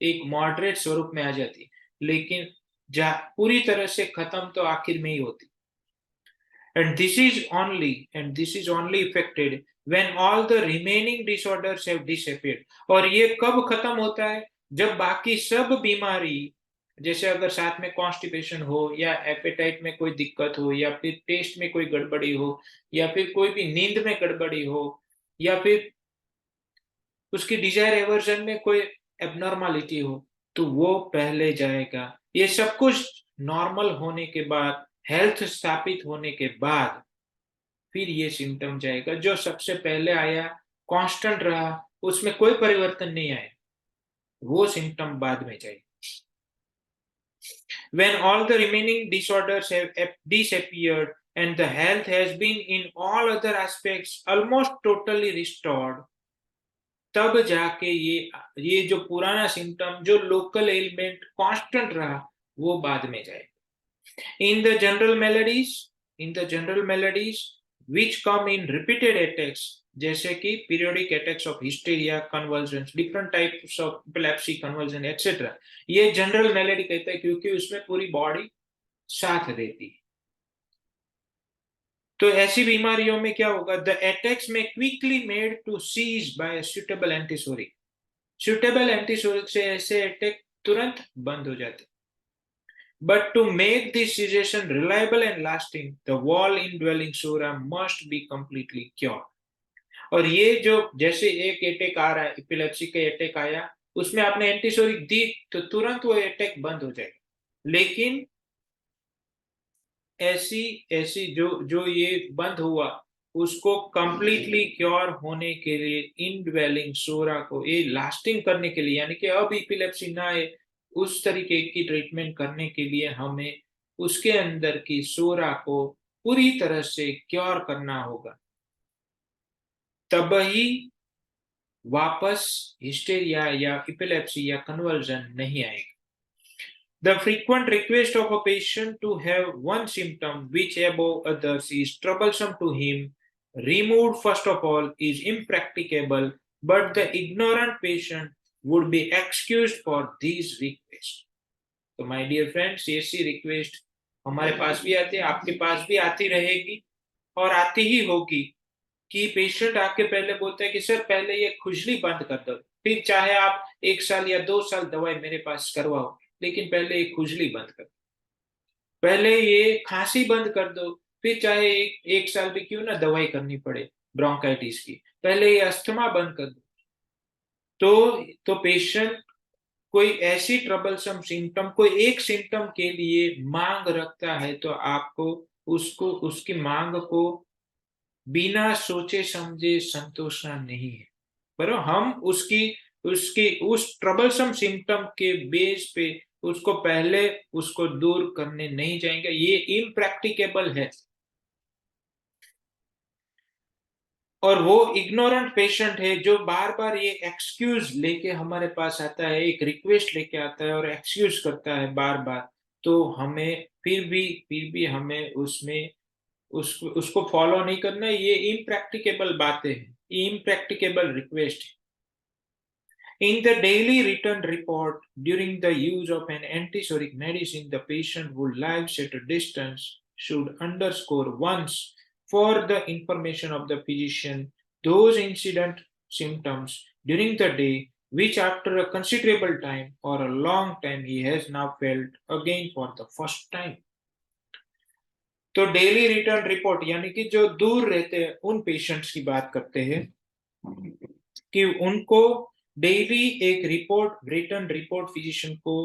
एक मॉडरेट स्वरूप में आ जाती है, लेकिन पूरी तरह से खत्म तो आखिर में ही होती है। And this is only affected when all the remaining disorders have disappeared. और ये कब खत्म होता है? जब बाकी सब बीमारी, जैसे अगर साथ में कॉन्स्टिपेशन हो, या एपेटाइट में कोई दिक्कत हो, या फिर टेस्ट में कोई गड़बड़ी हो, या फिर कोई भी नींद में गड़बड़ी हो, या फिर उसकी डिजायर एवर्जन में कोई एबनॉर्मालिटी हो, तो वो पहले जाएगा। ये सब कुछ नॉर्मल होने के बाद, हेल्थ स्थापित होने के बाद, फिर ये सिम्टम जाएगा। जो सबसे पहले आया, कांस्टेंट रहा, उसमें कोई परिवर्तन नहीं आया, वो सिम्टम बाद में जाएगा। When all the remaining disorders have disappeared and the health has been in all other aspects almost totally restored, तब जाके ये जो पुराना सिम्टम, जो लोकल एलिमेंट कांस्टेंट रहा, वो बाद में जाए। In the general melodies, which come in repeated attacks, जैसे कि periodic attacks of hysteria, conversion, different types of epilepsy, conversion etcetera, ये जनरल मेलेडी कहते हैं क्योंकि उसमें पूरी बॉडी साथ रहती है। तो ऐसी बीमारियों में क्या होगा, द अटैक्स में quickly made to cease by suitable antipsoric, suitable antipsoric से ऐसे अटैक तुरंत बंद हो जाते। But to make this cessation reliable and lasting, the wall indwelling sora must be completely cured. और ये जो जैसे एक अटैक आ रहा है, एपिलेप्सी का अटैक आया, उसमें आपने एंटीसोरिक दी तो तुरंत वो अटैक बंद हो जाएगा। लेकिन ऐसी ऐसी जो जो ये बंद हुआ, उसको कंप्लीटली क्योर होने के लिए, इन ड्वेलिंग सोरा को ये लास्टिंग करने के लिए, यानी कि अब एपिलेप्सी ना आए उस तरीके की ट्रीटमेंट करने के लिए हमें उसके अंदर की सोरा को पूरी तरह से क्योर करना होगा, तब ही वापस हिस्टेरिया या एपिलेप्सी या कन्वर्जन नहीं आएगा। The frequent request of a patient to have one symptom which above others is troublesome to him removed first of all is impracticable, but the ignorant patient would be excused for these requests. तो my dear friends, ऐसी रिक्वेस्ट हमारे पास भी आती है, आपके पास भी आती रहेगी और आती ही होगी कि पेशेंट आके पहले बोलता है कि सर पहले ये खुजली बंद कर दो, फिर चाहे आप 1 साल या 2 साल दवाई मेरे पास करवाओ, लेकिन पहले ये खुजली बंद कर दो, पहले ये खांसी बंद कर दो, फिर चाहे एक साल भी क्यों ना दवाई करनी पड़े ब्रोंकाइटिस की, पहले ये अस्थमा बंद कर दो। तो पेशेंट कोई ऐसी ट्रबलसम सिम्टम, कोई एक सिम्टम के लिए मांग रखता है, तो आपको उसको उसकी मांग को बिना सोचे समझे संतोषना नहीं है, पर हम उसकी उसकी उस ट्रबलसम सिम्टम के बेस पे उसको पहले उसको दूर करने नहीं जाएंगे, ये इम्प्रैक्टिकेबल है। और वो इग्नोरेंट पेशेंट है जो बार बार ये एक्सक्यूज लेके हमारे पास आता है, एक रिक्वेस्ट लेके आता है और एक्सक्यूज करता है बार बार, तो हमें फिर भी हमें उसमें उसको फॉलो नहीं करना, ये इम्प्रैक्टिकेबल बातें हैं, इम्प्रैक्टिकेबल रिक्वेस्ट है। In the daily written report, during the use of an antisoric medicine, the patient would lives at a distance should underscore once for the information of the physician those incident symptoms during the day which after a considerable time or a long time he has now felt again for the first time. तो डेली रिटर्न रिपोर्ट यानी कि जो दूर रहते हैं उन पेशेंट्स की बात करते हैं कि उनको डेली एक रिटर्न रिपोर्ट फिजिशियन को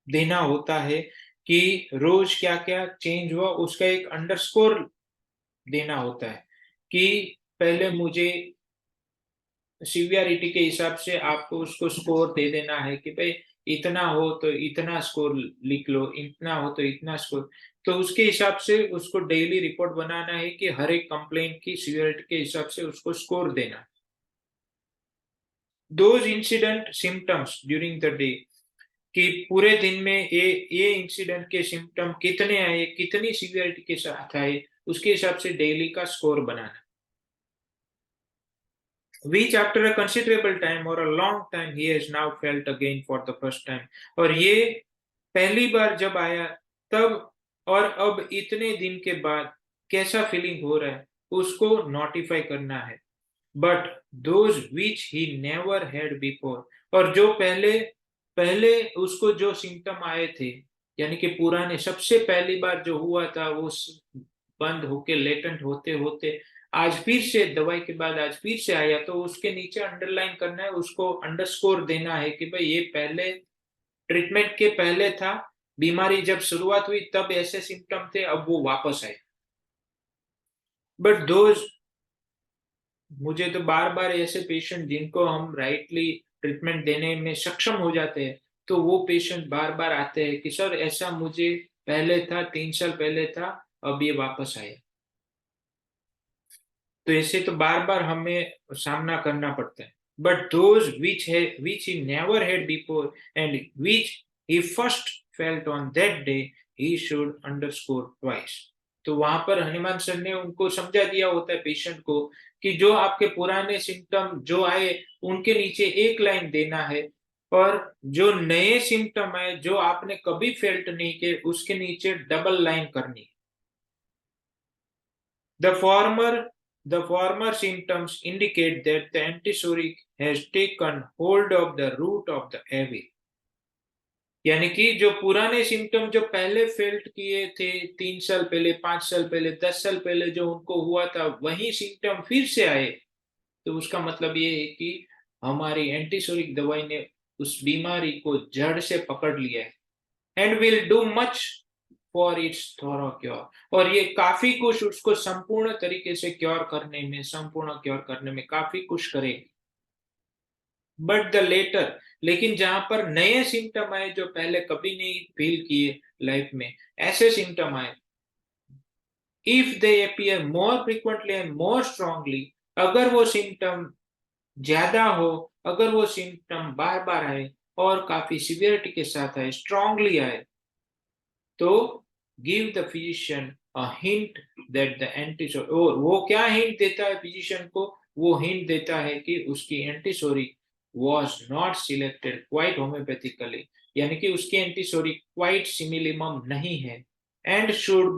देना होता है कि रोज क्या क्या चेंज हुआ, उसका एक अंडरस्कोर देना होता है कि पहले मुझे सीवियरिटी के हिसाब से आपको उसको स्कोर दे देना है कि भाई इतना हो तो इतना स्कोर लिख लो, इतना हो तो इतना स्कोर, तो उसके हिसाब से उसको डेली रिपोर्ट बनाना है कि हर एक कंप्लेंट की सीवियरिटी के हिसाब से उसको स्कोर देना। Those incident symptoms during the day, कि पूरे दिन में ये इंसिडेंट के सिम्टम कितने आए, कितनी सीवियरिटी के साथ आए, उसके हिसाब से डेली का score banana. Which after a considerable time or a long time he has now felt again for the first time, और ये पहली बार जब आया तब और अब इतने दिन के बाद कैसा फीलिंग हो रहा है उसको नोटिफाई करना है। But those which he never had before, और जो पहले पहले उसको जो सिम्टम आए थे, यानी कि पुराने सबसे पहली बार जो हुआ था वो बंद होके लेटेंट होते होते आज फिर से दवाई के बाद आज फिर से आया, तो उसके नीचे अंडरलाइन करना है, उसको अंडरस्कोर देना है कि भाई ये पहले ट्रीटमेंट के पहले था, बीमारी जब शुरुआत हुई तब ऐसे सिम्टम थे, अब वो वापस आए। बट दोज, मुझे तो बार बार ऐसे पेशेंट जिनको हम राइटली ट्रीटमेंट देने में सक्षम हो जाते हैं, तो वो पेशेंट बार बार आते हैं कि सर ऐसा मुझे पहले था, 3 साल पहले था, अब ये वापस आया। तो ऐसे तो बार बार हमें सामना करना पड़ता है। but those which he never had before and which he first felt on that day, he should underscore twice. तो वहां पर हनुमान सर ने उनको समझा दिया होता है पेशेंट को कि जो आपके पुराने सिम्टम जो आए उनके नीचे एक लाइन देना है, और जो नए सिम्टम है जो आपने कभी फेल्ट नहीं किए उसके नीचे डबल लाइन करनी है। The former symptoms indicate that the antisoric has taken hold of the root of the evil. यानी कि जो पुराने सिम्टम जो पहले फेल्ट किए थे 3 साल पहले, 5 साल पहले, 10 साल पहले जो उनको हुआ था वही सिम्टम फिर से आए, तो उसका मतलब ये है कि हमारी एंटीसोरिक दवाई ने उस बीमारी को जड़ से पकड़ लिया है, and will do much for its thorough cure, और ये काफी कुछ उसको संपूर्ण तरीके से क्योर करने में, संपूर्ण क्योर करने में काफी कुछ करेगी। बट द लेटर, लेकिन जहां पर नए सिम्टम आए जो पहले कभी नहीं फील किए लाइफ में, ऐसे सिम्टम आए, if they appear more frequently and more strongly, अगर वो सिम्टम ज्यादा हो, अगर वो सिम्टम बार बार आए और काफी सिवियरिटी के साथ आए, स्ट्रांगली आए, तो give the physician a hint that the antipsoric, और वो क्या हिंट देता है फिजिशियन को, वो हिंट देता है कि उसकी antipsoric was not selected quite homeopathically, यानी कि उसकी एंटीसोरिक क्वाइट सिमिलिमम नहीं है, and should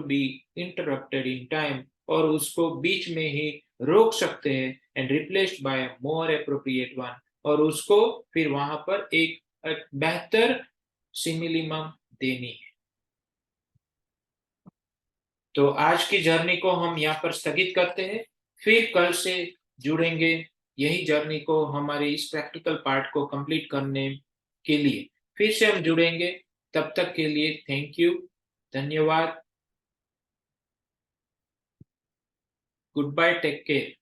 be interrupted in time, और उसको बीच में ही रोक सकते हैं, and replaced by more appropriate one, और उसको फिर वहां पर एक बेहतर सिमिलिमम देनी है। तो आज की जर्नी को हम यहाँ पर स्थगित करते हैं, फिर कल से जुड़ेंगे यही जर्नी को हमारे इस प्रैक्टिकल पार्ट को कंप्लीट करने के लिए, फिर से हम जुड़ेंगे। तब तक के लिए थैंक यू, धन्यवाद, गुड बाय, टेक केयर।